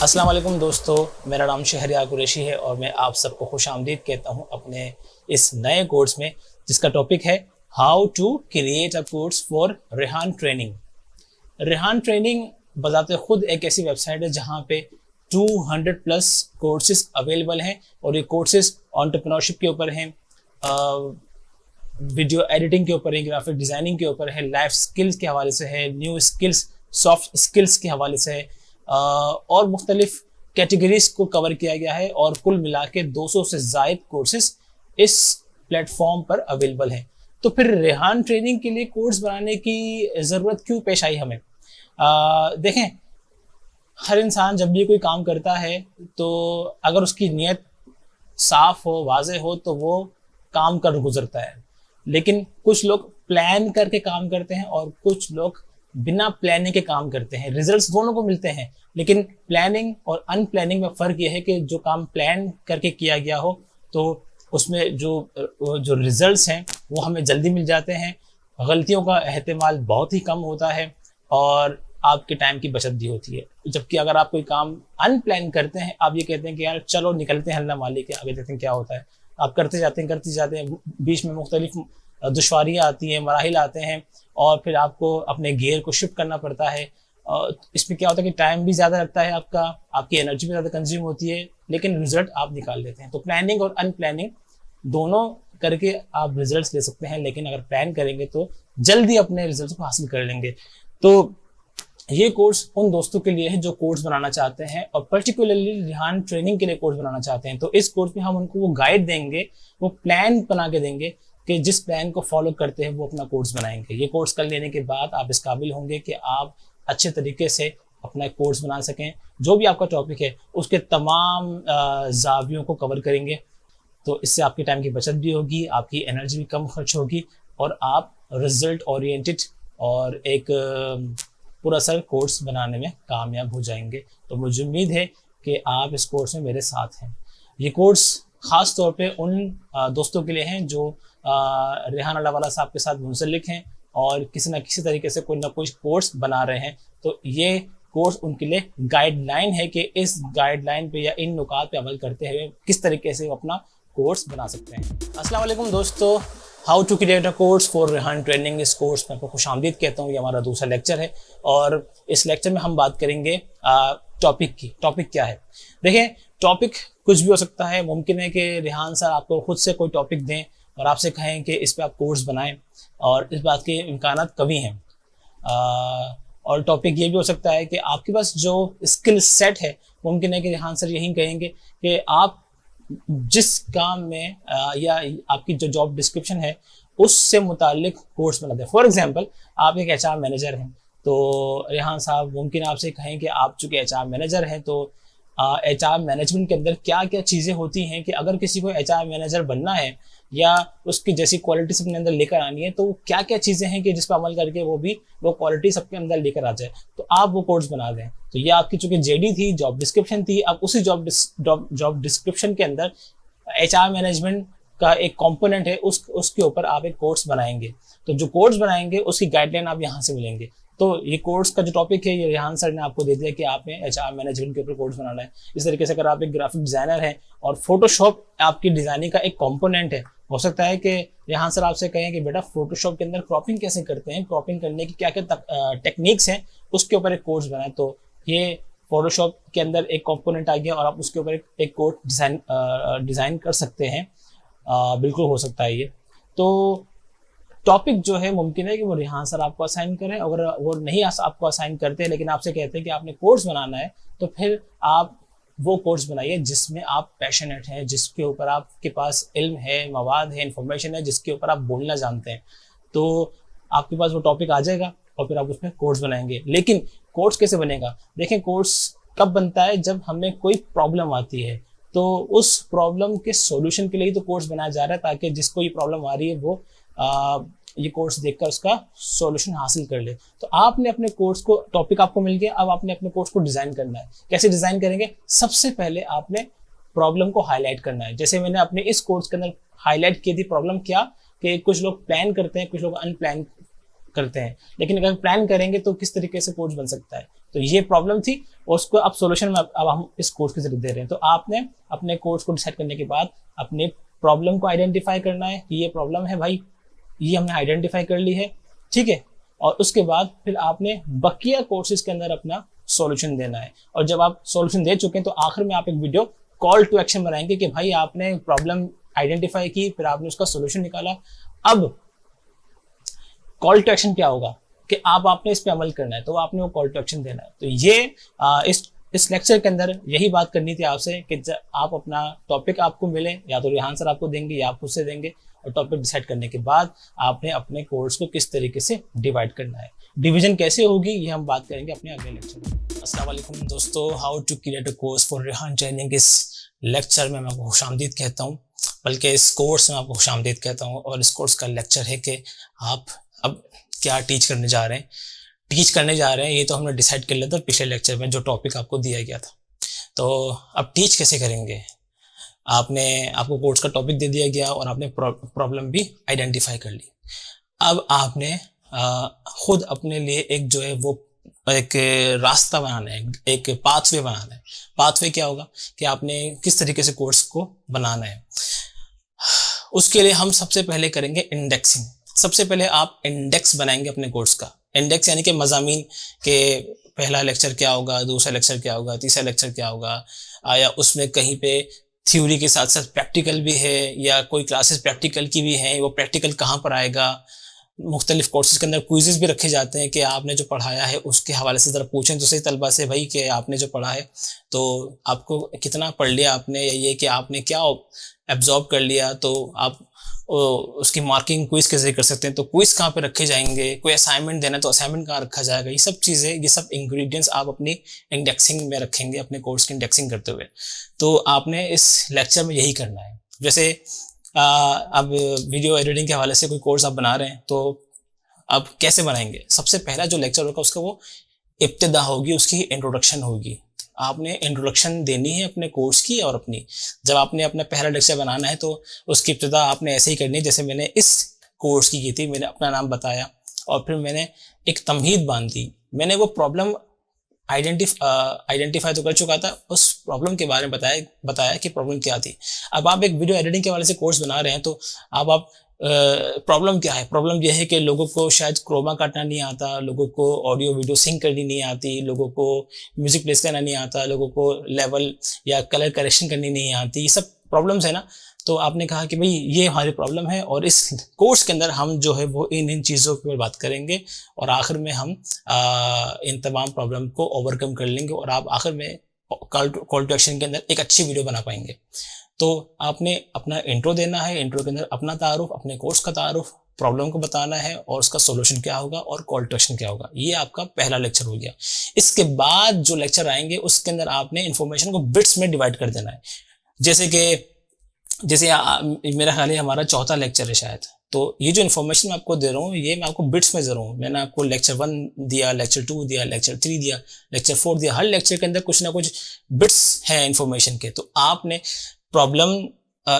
अस्सलाम वालेकुम दोस्तों, मेरा नाम शहरियार कुरैशी है और मैं आप सबको खुश आमदीद कहता हूं अपने इस नए कोर्स में, जिसका टॉपिक है how to create a course for Rehan training. Rehan training बजाते खुद एक ऐसी वेबसाइट है जहां पे 200 प्लस कोर्सेज अवेलेबल हैं और ये कोर्सेज एंटरप्रेन्योरशिप के ऊपर हैं, वीडियो एडिटिंग के ऊपर है, ग्राफिक डिज़ाइनिंग के ऊपर है, लाइफ स्किल्स के हवाले से है, न्यू स्किल्स, सॉफ्ट स्किल्स के हवाले से है और मुख्तलिफ कैटेगरीज को कवर किया गया है और कुल मिला के 200 से ज़ायद कोर्सेज इस प्लेटफॉर्म पर अवेलेबल हैं। तो फिर रेहान ट्रेनिंग के लिए कोर्स बनाने की ज़रूरत क्यों पेश आई हमें? देखें, हर इंसान जब भी कोई काम करता है तो अगर उसकी नीयत साफ हो, वाज़ेह हो, तो वो काम कर गुजरता है। लेकिन कुछ लोग प्लान करके काम करते हैं और कुछ लोग बिना प्लानिंग के काम करते हैं। रिजल्ट्स दोनों को मिलते हैं, लेकिन प्लानिंग और अनप्लानिंग में फ़र्क यह है कि जो काम प्लान करके किया गया हो तो उसमें जो रिजल्ट्स हैं वो हमें जल्दी मिल जाते हैं, गलतियों का एहतिमाल बहुत ही कम होता है और आपके टाइम की बचत भी होती है। जबकि अगर आप कोई काम अनप्लान करते हैं, आप ये कहते हैं कि यार चलो निकलते हैं अल्लाह मालिक के आगे, देखते हैं क्या होता है। आप करते जाते हैं, बीच में मुख्तलिफ दुश्वारियाँ आती हैं, मराहिल आते हैं और फिर आपको अपने गियर को शिफ्ट करना पड़ता है। इसमें क्या होता है कि टाइम भी ज़्यादा लगता है, आपकी एनर्जी भी ज़्यादा कंज्यूम होती है, लेकिन रिजल्ट आप निकाल लेते हैं। तो प्लानिंग और अनप्लानिंग दोनों करके आप रिजल्ट्स ले सकते हैं, लेकिन अगर प्लान करेंगे तो जल्दी अपने रिजल्ट को हासिल कर लेंगे। तो ये कोर्स उन दोस्तों के लिए है जो कोर्स बनाना चाहते हैं और पर्टिकुलरली रेहान ट्रेनिंग के लिए कोर्स बनाना चाहते हैं। तो इस कोर्स में हम उनको वो गाइड देंगे, वो प्लान बना के देंगे कि जिस प्लान को फॉलो करते हैं वो अपना कोर्स बनाएंगे। ये कोर्स कर लेने के बाद आप इस काबिल होंगे कि आप अच्छे तरीके से अपना एक कोर्स बना सकें। जो भी आपका टॉपिक है उसके तमाम ज़ावियों को कवर करेंगे, तो इससे आपके टाइम की बचत भी होगी, आपकी एनर्जी भी कम खर्च होगी और आप रिजल्ट ओरिएंटेड और एक पुरअसर कोर्स बनाने में कामयाब हो जाएंगे। तो मुझे उम्मीद है कि आप इस कोर्स में मेरे साथ हैं। ये कोर्स ख़ास तौर पे उन दोस्तों के लिए हैं जो रेहान अल्लाहवाला साहब के साथ मुंसलिक हैं और किसी न किसी तरीके से कोई ना कोई कोर्स बना रहे हैं। तो ये कोर्स उनके लिए गाइडलाइन है कि इस गाइडलाइन पे या इन नुकात पे अमल करते हुए किस तरीके से वो अपना कोर्स बना सकते हैं। अस्सलाम वालेकुम दोस्तों, how to create a course for Rehan training, इस कोर्स में आपको खुशामदीद कहता हूँ। ये हमारा दूसरा लेक्चर है और इस लेक्चर में हम बात करेंगे टॉपिक की। टॉपिक क्या है? देखिए, टॉपिक कुछ भी हो सकता है। मुमकिन है कि रेहान सर आपको खुद से कोई टॉपिक दें और आपसे कहें कि इस पे आप कोर्स बनाएं, और इस बात के इम्कानात कभी हैं। और टॉपिक ये भी हो सकता है कि आपके पास जो स्किल सेट है, मुमकिन है कि रेहान सर यही कहेंगे कि आप जिस काम में या आपकी जो जॉब डिस्क्रिप्शन है उससे मुतालिक कोर्स बना दें। फॉर एग्जांपल, आप एक एचआर मैनेजर हैं, तो रेहान साहब मुमकिन आपसे कहें कि आप चूँकि एचआर मैनेजर हैं तो एचआर मैनेजमेंट के अंदर क्या क्या चीज़ें होती हैं कि अगर किसी को एचआर मैनेजर बनना है या उसकी जैसी क्वालिटीज अपने अंदर लेकर आनी है, तो क्या क्या चीज़ें हैं कि जिस पर अमल करके वो क्वालिटी सबके अंदर लेकर आ जाए, तो आप वो कोर्स बना दें। तो ये आपकी चूँकि जेडी थी, जॉब डिस्क्रिप्शन थी, अब उसी जॉब डिस्क्रिप्शन के अंदर एचआर मैनेजमेंट का एक कंपोनेंट है, उसके ऊपर आप एक कोर्स बनाएंगे। तो जो कोर्स बनाएंगे उसकी गाइडलाइन आप यहाँ से मिलेंगे। तो ये कोर्स का जो टॉपिक है ये रेहान सर ने आपको दे दिया कि आपने एचआर मैनेजमेंट के ऊपर कोर्स बनाना है। इस तरीके से अगर आप एक ग्राफिक डिज़ाइनर हैं और फोटोशॉप आपकी डिज़ाइनिंग का एक कंपोनेंट है, हो सकता है कि रेहान सर आपसे कहें कि बेटा फोटोशॉप के अंदर क्रॉपिंग कैसे करते हैं, क्रॉपिंग करने की क्या क्या टेक्निक्स हैं, उसके ऊपर एक कोर्स बनाए। तो ये फोटोशॉप के अंदर एक कंपोनेंट आ गया और आप उसके ऊपर एक कोर्स डिज़ाइन कर सकते हैं। बिल्कुल हो सकता है ये। तो टॉपिक जो है मुमकिन है कि वो रेहान सर आपको असाइन करें। अगर वो नहीं आपको असाइन करते लेकिन आपसे कहते हैं कि आपने कोर्स बनाना है, तो फिर आप वो कोर्स बनाइए जिसमें आप पैशनेट हैं, जिसके ऊपर आपके पास इल्म है, मवाद है, इंफॉर्मेशन है, जिसके ऊपर आप बोलना जानते हैं। तो आपके पास वो टॉपिक आ जाएगा और फिर आप उसमें कोर्स बनाएंगे। लेकिन कोर्स कैसे बनेगा? देखें, कोर्स कब बनता है? जब हमें कोई प्रॉब्लम आती है, तो उस प्रॉब्लम के सोल्यूशन के लिए तो कोर्स बनाया जा रहा है, ताकि जिसको ये प्रॉब्लम आ रही है वो ये कोर्स देखकर उसका सॉल्यूशन हासिल कर ले। तो आपने अपने कोर्स को, टॉपिक आपको मिल गया, अब आपने अपने कोर्स को डिज़ाइन करना है। कैसे डिज़ाइन करेंगे? सबसे पहले आपने प्रॉब्लम को हाईलाइट करना है। जैसे मैंने अपने इस कोर्स के अंदर हाईलाइट की थी प्रॉब्लम क्या, कि कुछ लोग प्लान करते हैं, कुछ लोग अनप्लान करते हैं, लेकिन अगर प्लान करेंगे तो किस तरीके से कोर्स बन सकता है। तो ये प्रॉब्लम थी और उसको अब सोल्यूशन में अब हम इस कोर्स के जरिए दे रहे हैं। तो आपने अपने कोर्स को डिसाइड करने के बाद अपने प्रॉब्लम को आइडेंटिफाई करना है कि ये प्रॉब्लम है भाई, ये हमने आइडेंटिफाई कर ली है, ठीक है। और उसके बाद फिर आपने बकिया कोर्सेज के अंदर अपना सॉल्यूशन देना है। और जब आप सॉल्यूशन दे चुके हैं तो आखिर में आप एक वीडियो कॉल टू एक्शन बनाएंगे कि भाई आपने प्रॉब्लम आइडेंटिफाई की, फिर आपने उसका सॉल्यूशन निकाला। अब कॉल टू एक्शन क्या होगा कि आपने इस पे अमल करना है, तो आपने वो कॉल टू एक्शन देना है। तो ये इस लेक्चर के अंदर यही बात करनी थी आपसे कि जब आप अपना टॉपिक आपको मिले, या तो रेहान सर आपको देंगे या आप खुद से देंगे, और टॉपिक डिसाइड करने के बाद आपने अपने कोर्स को किस तरीके से डिवाइड करना है, डिवीजन कैसे होगी, ये हम बात करेंगे अपने अगले लेक्चर में। अस्सलाम वालेकुम दोस्तों, how to create a course for Rehan training. इस लेक्चर में मैं आपको खुशामदीद कहता हूँ, बल्कि इस कोर्स में आपको खुशामदीद कहता हूँ। और इस कोर्स का लेक्चर है कि आप अब क्या टीच करने जा रहे हैं, ये तो हमने डिसाइड कर लिया था पिछले लेक्चर में जो टॉपिक आपको दिया गया था। तो अब टीच कैसे करेंगे, आपको कोर्स का टॉपिक दे दिया गया और आपने प्रॉब्लम भी आइडेंटिफाई कर ली। अब आपने खुद अपने लिए एक जो है वो एक रास्ता बनाना है, एक पाथवे बनाना है। पाथवे क्या होगा कि आपने किस तरीके से कोर्स को बनाना है। उसके लिए हम सबसे पहले करेंगे इंडेक्सिंग। सबसे पहले आप इंडेक्स बनाएंगे अपने कोर्स का। इंडेक्स यानी कि मज़ामीन के पहला लेक्चर क्या होगा, दूसरा लेक्चर क्या होगा, तीसरा लेक्चर क्या होगा, या उसमें कहीं पे थ्योरी के साथ साथ प्रैक्टिकल भी है, या कोई क्लासेस प्रैक्टिकल की भी हैं, वो प्रैक्टिकल कहाँ पर आएगा। मुख्तलिफ कोर्सेज के अंदर क्विज़ेस भी रखे जाते हैं कि आपने जो पढ़ाया है उसके हवाले से ज़रा पूछें तो सही तलबा से भाई कि आपने जो पढ़ा है तो आपको कितना पढ़ लिया आपने, या ये कि आपने क्या एब्जॉर्ब कर लिया, तो आप उसकी मार्किंग क्विज कैसे कर सकते हैं, तो क्विज कहाँ पे रखे जाएंगे, कोई असाइनमेंट देना है तो असाइनमेंट कहाँ रखा जाएगा। ये सब चीज़ें, ये सब इंग्रेडिएंट्स आप अपनी इंडेक्सिंग में रखेंगे, अपने कोर्स की इंडेक्सिंग करते हुए। तो आपने इस लेक्चर में यही करना है। जैसे अब वीडियो एडिटिंग के हवाले से कोई कोर्स आप बना रहे हैं तो अब कैसे बनाएंगे। सबसे पहला जो लेक्चर होगा उसका वो इब्तिदा होगी, उसकी इंट्रोडक्शन होगी। आपने इंट्रोडक्शन देनी है अपने कोर्स की और अपनी। जब आपने अपना पहला लेक्चर बनाना है तो उसकी इब्तिदा आपने ऐसे ही करनी है जैसे मैंने इस कोर्स की थी। मैंने अपना नाम बताया और फिर मैंने एक तमहीद बांध दी। मैंने वो प्रॉब्लम आइडेंटिफाई तो कर चुका था, उस प्रॉब्लम के बारे में बताया कि प्रॉब्लम क्या थी। अब आप एक वीडियो एडिटिंग के हवाले से कोर्स बना रहे हैं तो अब आप प्रॉब्लम क्या है। प्रॉब्लम यह है कि लोगों को शायद क्रोमा काटना नहीं आता, लोगों को ऑडियो वीडियो सिंक करनी नहीं आती, लोगों को म्यूजिक प्लेस करना नहीं आता, लोगों को लेवल या कलर करेक्शन करनी नहीं आती। ये सब प्रॉब्लम्स है ना। तो आपने कहा कि भाई ये हमारी प्रॉब्लम है और इस कोर्स के अंदर हम जो है वो इन चीज़ों पर बात करेंगे और आखिर में हम इन तमाम प्रॉब्लम को ओवरकम कर लेंगे और आप आखिर में कॉल टू एक्शन के अंदर एक अच्छी वीडियो बना पाएंगे। तो आपने अपना इंट्रो देना है, इंट्रो के अंदर अपना तारुफ, अपने कोर्स का तारुफ, प्रॉब्लम को बताना है और उसका सॉल्यूशन क्या होगा और कॉल टू एक्शन क्या होगा। ये आपका पहला लेक्चर हो गया। इसके बाद जो लेक्चर आएंगे उसके अंदर आपने इन्फॉर्मेशन को बिट्स में डिवाइड कर देना है। जैसे मेरा ख्याल है हमारा चौथा लेक्चर है शायद, तो ये जो इन्फॉर्मेशन मैं आपको दे रहा हूँ ये मैं आपको बिट्स में दे रहा हूँ। मैंने आपको लेक्चर 1 दिया, लेक्चर 2 दिया, लेक्चर 3 दिया, लेक्चर 4 दिया। हर लेक्चर के अंदर कुछ ना कुछ बिट्स हैं इन्फॉर्मेशन के। तो आपने प्रॉब्लम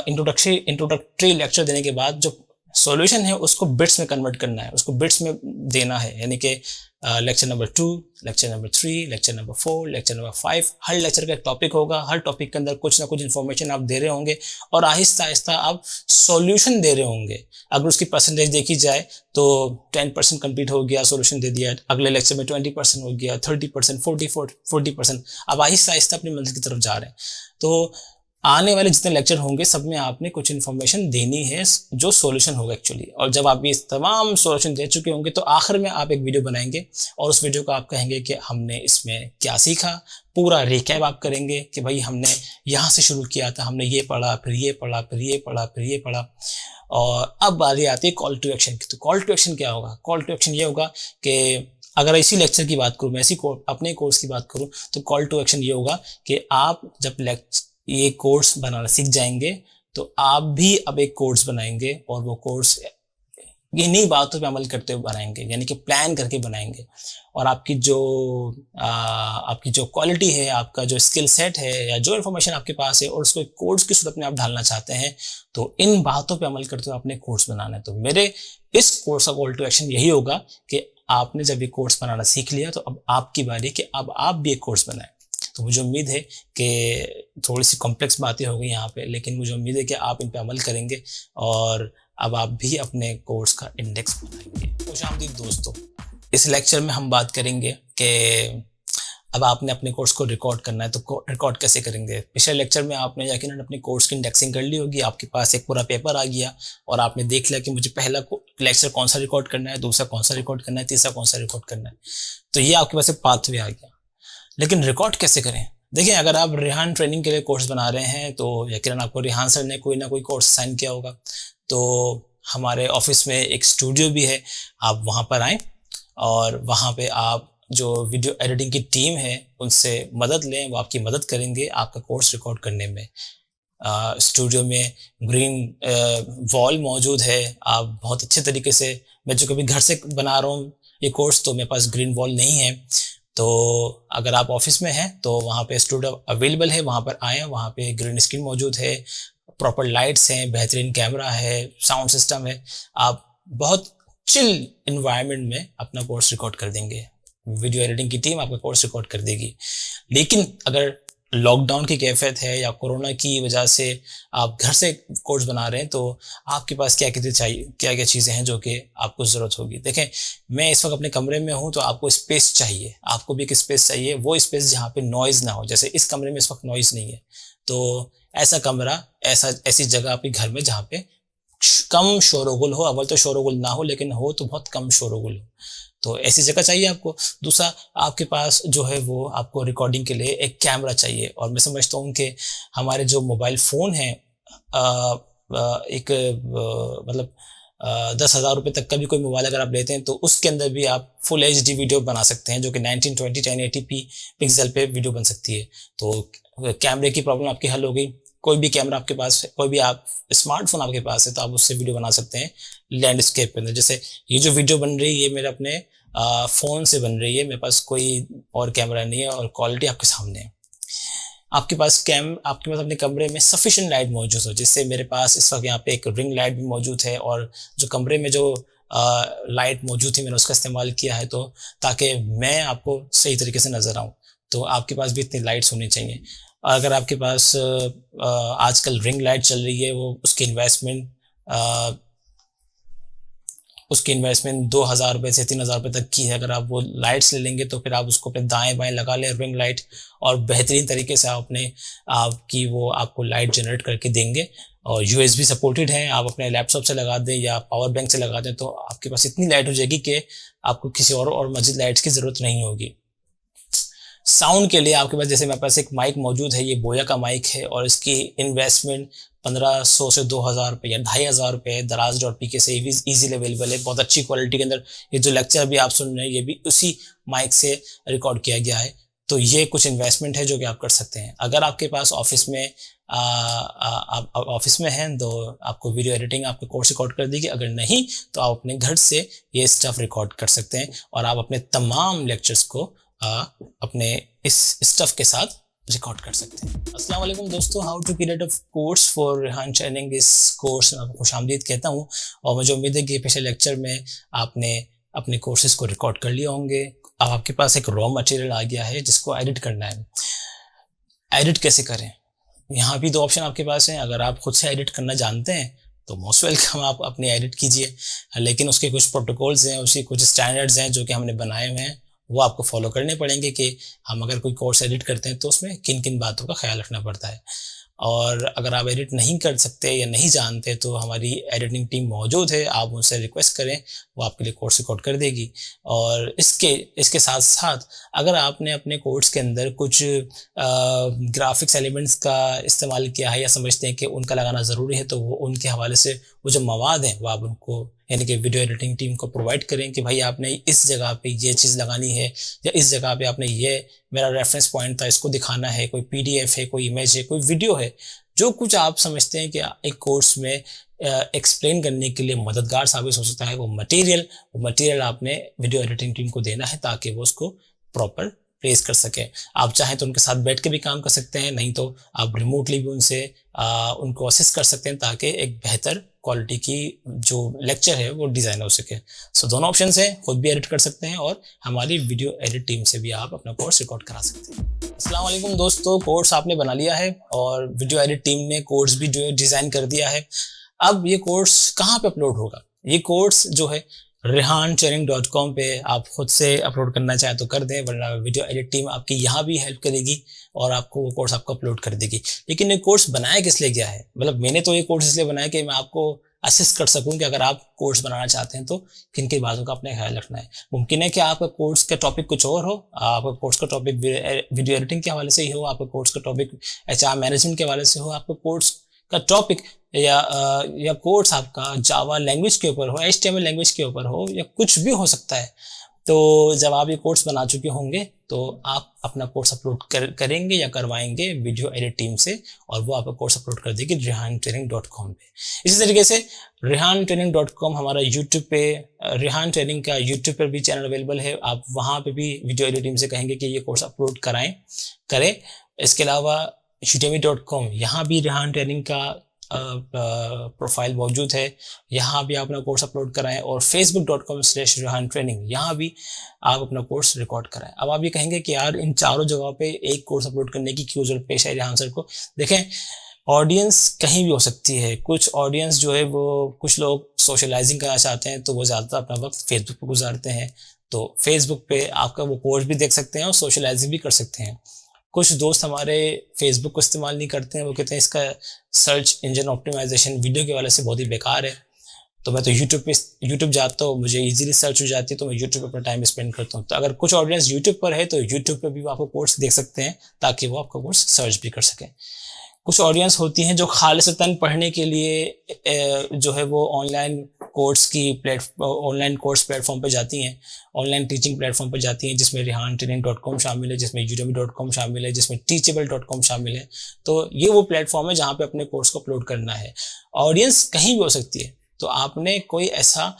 इंट्रोडक्टरी लेक्चर देने के बाद जो सॉल्यूशन है उसको बिट्स में कन्वर्ट करना है, उसको बिट्स में देना है। यानी कि lecture number 2, lecture number 3, lecture number 4, lecture number 5, हर लेक्चर का एक टॉपिक होगा। हर टॉपिक के अंदर कुछ ना कुछ इन्फॉर्मेशन आप दे रहे होंगे और आहिस्ता आहिस्ता आप सॉल्यूशन ददे रहे होंगे। अगर उसकी परसेंटेज देखी जाए तो 10% कंप्लीट हो गया, सॉल्यूशन दे दिया। अगले लेक्चर में 20% हो गया, 30%, 40%। अब आहिस्ता आहिस्ता अपनी मंजिल की तरफ जा रहे हैं। तो आने वाले जितने लेक्चर होंगे सब में आपने कुछ इन्फॉर्मेशन देनी है जो सॉल्यूशन होगा एक्चुअली। और जब आप ये तमाम सॉल्यूशन दे चुके होंगे तो आखिर में आप एक वीडियो बनाएंगे और उस वीडियो को आप कहेंगे कि हमने इसमें क्या सीखा। पूरा रिकैप आप करेंगे कि भाई हमने यहाँ से शुरू किया था, हमने ये पढ़ा, फिर ये पढ़ा, फिर ये पढ़ा, फिर ये पढ़ा। और अब बारी आती है कॉल टू एक्शन की। तो कॉल टू एक्शन क्या होगा? कॉल टू एक्शन ये होगा कि अगर इसी लेक्चर की बात करूँ, मैं अपने कोर्स की बात करूँ तो कॉल टू एक्शन ये होगा कि आप जब ये कोर्स बनाना सीख जाएंगे तो आप भी अब एक कोर्स बनाएंगे और वो कोर्स इन्हीं बातों पे अमल करते हुए बनाएंगे, यानी कि प्लान करके बनाएंगे। और आपकी जो क्वालिटी है, आपका जो स्किल सेट है या जो इन्फॉर्मेशन आपके पास है और उसको एक कोर्स की सूरत में आप ढालना चाहते हैं तो इन बातों पे अमल करते हुए अपने कोर्स बनाना है। तो मेरे इस कोर्स का कॉल टू एक्शन यही होगा कि आपने जब ये कोर्स बनाना सीख लिया तो अब आपकी बारी कि अब आप भी एक कोर्स बनाएं। तो मुझे उम्मीद है कि थोड़ी सी कॉम्प्लेक्स बातें हो गई यहाँ पे, लेकिन मुझे उम्मीद है कि आप इन पे अमल करेंगे और अब आप भी अपने कोर्स का इंडेक्स बनाएंगे। खुशामदीद दोस्तों, इस लेक्चर में हम बात करेंगे कि अब आपने अपने कोर्स को रिकॉर्ड करना है तो रिकॉर्ड कैसे करेंगे। पिछले लेक्चर में आपने यकीनन अपने कोर्स की इंडेक्सिंग कर ली होगी, आपके पास एक पूरा पेपर आ गया और आपने देख लिया कि मुझे पहला लेक्चर कौन सा रिकॉर्ड करना है, दूसरा कौन सा रिकॉर्ड करना है, तीसरा कौन सा रिकॉर्ड करना है। तो ये आपके पास एक पाथवे आ गया। लेकिन रिकॉर्ड कैसे करें? देखिए, अगर आप रेहान ट्रेनिंग के लिए कोर्स बना रहे हैं तो यकीनन आपको रेहान सर ने कोई ना कोई कोर्स साइन किया होगा। तो हमारे ऑफिस में एक स्टूडियो भी है, आप वहाँ पर आएँ और वहाँ पे आप जो वीडियो एडिटिंग की टीम है उनसे मदद लें, वो आपकी मदद करेंगे आपका कोर्स रिकॉर्ड करने में। स्टूडियो में ग्रीन वॉल मौजूद है, आप बहुत अच्छे तरीके से, मैं जो कभी घर से बना रहा हूँ ये कोर्स तो मेरे पास ग्रीन वॉल नहीं है। तो अगर आप ऑफिस में हैं तो वहाँ पे स्टूडियो अवेलेबल है, वहाँ पर आएँ, वहाँ पे ग्रीन स्क्रीन मौजूद है, प्रॉपर लाइट्स हैं, बेहतरीन कैमरा है, साउंड सिस्टम है। आप बहुत चिल इन्वायरमेंट में अपना कोर्स रिकॉर्ड कर देंगे, वीडियो एडिटिंग की टीम आपका कोर्स रिकॉर्ड कर देगी। लेकिन अगर लॉकडाउन की कैफियत है या कोरोना की वजह से आप घर से कोर्स बना रहे हैं तो आपके पास क्या क्या चीज़ें हैं जो कि आपको ज़रूरत होगी। देखें, मैं इस वक्त अपने कमरे में हूं तो आपको स्पेस चाहिए, आपको भी एक स्पेस चाहिए, वो स्पेस जहाँ पे नॉइज़ ना हो। जैसे इस कमरे में इस वक्त नॉइज़ नहीं है, तो ऐसा कमरा, ऐसी जगह आपके घर में जहाँ पे कम शोरगुल हो। अव्वल तो शोरगुल ना हो, लेकिन हो तो बहुत कम शोरगुल हो, तो ऐसी जगह चाहिए आपको। दूसरा, आपके पास जो है वो आपको रिकॉर्डिंग के लिए एक कैमरा चाहिए। और मैं समझता हूँ कि हमारे जो मोबाइल फ़ोन हैं, मतलब 10,000 रुपये तक का भी कोई मोबाइल अगर आप लेते हैं तो उसके अंदर भी आप फुल HD वीडियो बना सकते हैं, जो कि 1920 1080p पिक्सल पे वीडियो बन सकती है। तो कैमरे की प्रॉब्लम आपकी हल हो गई। कोई भी कैमरा आपके पास है, कोई भी आप स्मार्टफोन आपके पास है तो आप उससे वीडियो बना सकते हैं लैंडस्केप के अंदर। जैसे ये जो वीडियो बन रही है ये मेरे अपने फ़ोन से बन रही है, मेरे पास कोई और कैमरा नहीं है और क्वालिटी आपके सामने है। आपके पास अपने कमरे में सफिशिएंट लाइट मौजूद हो, जिससे मेरे पास इस वक्त यहाँ पे एक रिंग लाइट भी मौजूद है और जो कमरे में जो लाइट मौजूद थी मैंने उसका इस्तेमाल किया है तो ताकि मैं आपको सही तरीके से नज़र आऊँ। तो आपके पास भी इतनी लाइट्स होनी चाहिए। अगर आपके पास आजकल रिंग लाइट चल रही है, वो उसकी इन्वेस्टमेंट 2,000 रुपये से 3,000 रुपये तक की है। अगर आप वो लाइट्स ले लेंगे तो फिर आप उसको अपने दाएं बाएं लगा लें रिंग लाइट, और बेहतरीन तरीके से आपकी वो आपको लाइट जनरेट करके देंगे। और USB सपोर्टेड है, आप अपने लैपटॉप से लगा दें या पावर बैंक से लगा दें तो आपके पास इतनी लाइट हो जाएगी कि आपको किसी और मज़ीद लाइट्स की ज़रूरत नहीं होगी। साउंड के लिए आपके पास, जैसे मेरे पास एक माइक मौजूद है, ये बोया का माइक है और इसकी इन्वेस्टमेंट 1,500 से 2,000 रुपये या 2,500 रुपये Daraz.pk से ईजीली अवेलेबल है, बहुत अच्छी क्वालिटी के अंदर। ये जो लेक्चर भी आप सुन रहे हैं ये भी उसी माइक से रिकॉर्ड किया गया है। तो ये कुछ इन्वेस्टमेंट है जो कि आप कर सकते हैं। अगर आपके पास ऑफिस में आप ऑफिस में हैं तो आपको वीडियो एडिटिंग आपके कोर्स रिकॉर्ड कर देगी, अगर नहीं तो आप अपने घर से ये स्टफ रिकॉर्ड कर सकते हैं और आप अपने तमाम लेक्चर्स को अपने इस स्टफ के साथ रिकॉर्ड कर सकते हैं। अस्सलाम वालेकुम दोस्तों, how to create a course for Rehan training, इस कोर्स में आपको खुशामदीद कहता हूँ। और मुझे उम्मीद है कि पिछले लेक्चर में आपने अपने कोर्सेज को रिकॉर्ड कर लिए होंगे। अब आपके पास एक रॉ मटेरियल आ गया है जिसको एडिट करना है। एडिट कैसे करें, यहाँ भी 2 ऑप्शन आपके पास हैं। अगर आप खुद से एडिट करना जानते हैं तो मोस्ट वेलकम, आप अपनी एडिट कीजिए, लेकिन उसके कुछ प्रोटोकॉल्स हैं, उसके कुछ स्टैंडर्ड्स हैं जो कि हमने बनाए हुए हैं, वो आपको फॉलो करने पड़ेंगे कि हम अगर कोई कोर्स एडिट करते हैं तो उसमें किन किन बातों का ख्याल रखना पड़ता है। और अगर आप एडिट नहीं कर सकते या नहीं जानते तो हमारी एडिटिंग टीम मौजूद है, आप उनसे रिक्वेस्ट करें, वो आपके लिए कोर्स रिकॉर्ड कर देगी। और इसके साथ साथ अगर आपने अपने कोर्स के अंदर कुछ ग्राफिक्स एलिमेंट्स का इस्तेमाल किया है या समझते हैं कि उनका लगाना ज़रूरी है तो वो उनके हवाले से वो जो मवाद हैं वो आप उनको, यानी कि वीडियो एडिटिंग टीम को प्रोवाइड करें कि भाई आपने इस जगह पे ये चीज़ लगानी है या इस जगह पे आपने ये मेरा रेफरेंस पॉइंट था इसको दिखाना है, कोई PDF है, कोई इमेज है, कोई वीडियो है, जो कुछ आप समझते हैं कि एक कोर्स में एक्सप्लेन करने के लिए मददगार साबित हो सकता है, वो मटेरियल आपने वीडियो एडिटिंग टीम को देना है ताकि वो उसको प्रॉपर प्लेस कर सके। आप चाहें तो उनके साथ बैठ के भी काम कर सकते हैं, नहीं तो आप रिमोटली भी उनको असिस्ट कर सकते हैं ताकि एक बेहतर क्वालिटी की जो लेक्चर है वो डिज़ाइन हो सके। सो दोनों ऑप्शन हैं, खुद भी एडिट कर सकते हैं और हमारी वीडियो एडिट टीम से भी आप अपना कोर्स रिकॉर्ड करा सकते हैं। अस्सलाम वालेकुम दोस्तों, कोर्स आपने बना लिया है और वीडियो एडिट टीम ने कोर्स भी जो है डिज़ाइन कर दिया है। अब ये कोर्स कहाँ पे अपलोड होगा? ये कोर्स जो है rehantraining.com पे आप खुद से अपलोड करना चाहे तो कर दें, वरना वीडियो एडिट टीम आपकी यहाँ भी हेल्प करेगी और आपको वो कोर्स आपको अपलोड कर देगी। लेकिन ये कोर्स बनाया किस लिए गया है? मतलब मैंने तो ये कोर्स इसलिए बनाया कि मैं आपको असिस्ट कर सकूं कि अगर आप कोर्स बनाना चाहते हैं तो किन किन बातों का अपने ख्याल रखना है। मुमकिन है कि आपका कोर्स का टॉपिक कुछ और हो, आपका कोर्स का टॉपिक वीडियो एडिटिंग के हवाले से ही हो, आपका कोर्स का टॉपिक HR मैनेजमेंट के हवाले से हो, आपका कोर्स का टॉपिक या कोर्स आपका जावा लैंग्वेज के ऊपर हो, HTML लैंग्वेज के ऊपर हो, या कुछ भी हो सकता है। तो जब आप ये कोर्स बना चुके होंगे तो आप अपना कोर्स अपलोड करेंगे या करवाएंगे वीडियो एडिट टीम से और वो आपका कोर्स अपलोड कर देगी rehantraining.com पे। इसी तरीके से rehantraining.com हमारा यूट्यूब पे, रेहान ट्रेनिंग का यूट्यूब पर भी चैनल अवेलेबल है। आप वहाँ पे भी वीडियो एडिट टीम से कहेंगे कि ये कोर्स अपलोड करें। इसके अलावा udemy.com, यहाँ भी रेहान ट्रेनिंग का प्रोफाइल मौजूद है, यहाँ भी आप अपना कोर्स अपलोड कराएं। और facebook.com/rehantraining, यहाँ भी आप अपना कोर्स रिकॉर्ड कराएं। अब आप ये कहेंगे कि यार इन चारों जगहों पे एक कोर्स अपलोड करने की क्यों जरूरत पेश है रेहान सर को? देखें, ऑडियंस कहीं भी हो सकती है। कुछ ऑडियंस जो है वो, कुछ लोग सोशलाइजिंग करना चाहते हैं तो वो ज़्यादातर अपना वक्त फेसबुक पर गुजारते हैं, तो फेसबुक पे आपका वो कोर्स भी देख सकते हैं और सोशलाइजिंग भी कर सकते हैं। कुछ दोस्त हमारे फेसबुक को इस्तेमाल नहीं करते हैं, वो कहते हैं इसका सर्च इंजन ऑप्टिमाइजेशन वीडियो के वाले से बहुत ही बेकार है, तो मैं तो यूट्यूब जाता हूँ, मुझे इजीली सर्च हो जाती है, तो मैं यूट्यूब पर अपना टाइम स्पेंड करता हूँ। तो अगर कुछ ऑडियंस यूट्यूब पर है तो यूट्यूब पर भी वो आपको कोर्स देख सकते हैं ताकि वो आपका कोर्स सर्च भी कर सकें। कुछ ऑडियंस होती हैं जो खालिसतन पढ़ने के लिए जो है वो ऑनलाइन कोर्स प्लेटफॉर्म पे जाती हैं, ऑनलाइन टीचिंग प्लेटफॉर्म पे जाती हैं, जिसमें rehantraining.com शामिल है, जिसमें udemy.com शामिल है, जिसमें teachable.com शामिल है। तो ये वो प्लेटफॉर्म है जहाँ पे अपने कोर्स को अपलोड करना है। ऑडियंस कहीं भी हो सकती है, तो आपने कोई ऐसा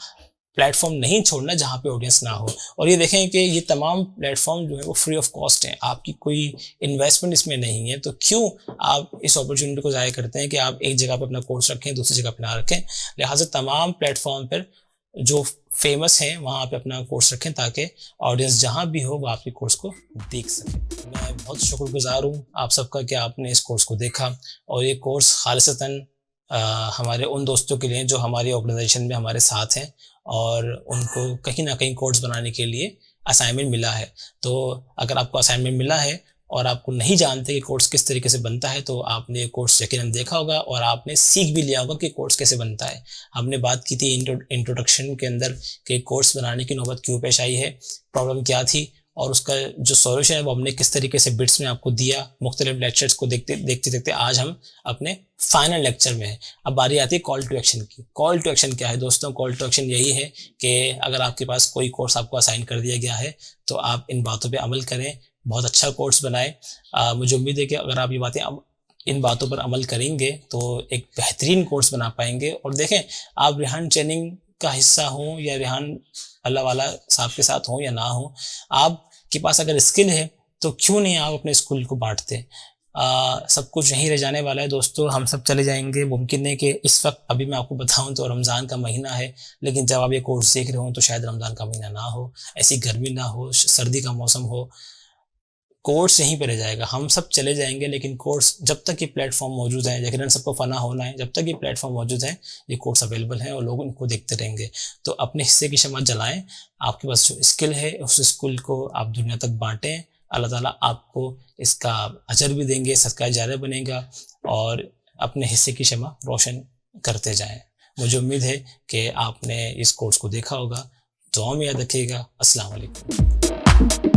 प्लेटफॉर्म नहीं छोड़ना जहाँ पे ऑडियंस ना हो। और ये देखें कि ये तमाम प्लेटफॉर्म जो है वो फ्री ऑफ कॉस्ट हैं, आपकी कोई इन्वेस्टमेंट इसमें नहीं है। तो क्यों आप इस अपॉर्चुनिटी को ज़ाया करते हैं कि आप एक जगह पे अपना कोर्स रखें, दूसरी जगह पे ना रखें? लिहाजा तमाम प्लेटफॉर्म पर जो फेमस हैं वहाँ पे अपना कोर्स रखें ताकि ऑडियंस जहाँ भी हो वो आपके कोर्स को देख सके। मैं बहुत शुक्रगुजार हूँ आप सबका कि आपने इस कोर्स को देखा, और ये कोर्स खालिसतन हमारे उन दोस्तों के लिए जो हमारी ऑर्गेनाइजेशन में हमारे साथ हैं और उनको कहीं ना कहीं कोर्स बनाने के लिए असाइनमेंट मिला है। तो अगर आपको असाइनमेंट मिला है और आपको नहीं जानते कि कोर्स किस तरीके से बनता है, तो आपने कोर्स यकीनन देखा होगा और आपने सीख भी लिया होगा कि कोर्स कैसे बनता है। हमने बात की थी इंट्रोडक्शन के अंदर कि कोर्स बनाने की नौबत क्यों पेश आई है, प्रॉब्लम क्या थी, और उसका जो सॉल्यूशन है वो हमने किस तरीके से बिट्स में आपको दिया। मुख्तलिफ लेक्चर्स को देखते देखते आज हम अपने फाइनल लेक्चर में हैं। अब बारी आती है कॉल टू एक्शन की। कॉल टू एक्शन क्या है दोस्तों? कॉल टू एक्शन यही है कि अगर आपके पास कोई कोर्स आपको असाइन कर दिया गया है तो आप इन बातों पे अमल करें, बहुत अच्छा कोर्स बनाएं। मुझे उम्मीद है कि अगर आप ये बातें इन बातों पर अमल करेंगे तो एक बेहतरीन कोर्स बना पाएंगे। और देखें, आप रेहान ट्रेनिंग का हिस्सा हों या रेहान अल्लाह वाला साहब के साथ हों या ना हो, आपके पास अगर स्किल है तो क्यों नहीं आप अपने स्किल को बांटते? सब कुछ यहीं रह जाने वाला है दोस्तों, हम सब चले जाएंगे। मुमकिन है कि इस वक्त अभी मैं आपको बताऊं तो रमज़ान का महीना है, लेकिन जब आप ये कोर्स देख रहे हो तो शायद रमज़ान का महीना ना हो, ऐसी गर्मी ना हो, सर्दी का मौसम हो, कोर्स यहीं पे रह जाएगा। हम सब चले जाएंगे लेकिन कोर्स जब तक ये प्लेटफॉर्म मौजूद है, यकीनन सबको फना होना है, जब तक ये प्लेटफॉर्म मौजूद है ये कोर्स अवेलेबल है और लोग इनको देखते रहेंगे। तो अपने हिस्से की शम्मा जलाएं, आपके पास जो स्किल है उस स्किल को आप दुनिया तक बांटें। अल्लाह ताला आपको इसका अजर भी देंगे, सदका जारिया बनेगा, और अपने हिस्से की शम्मा रोशन करते जाएं। मुझे उम्मीद है कि आपने इस कोर्स को देखा होगा। दुआ में याद रखिएगा। अस्सलाम वालेकुम।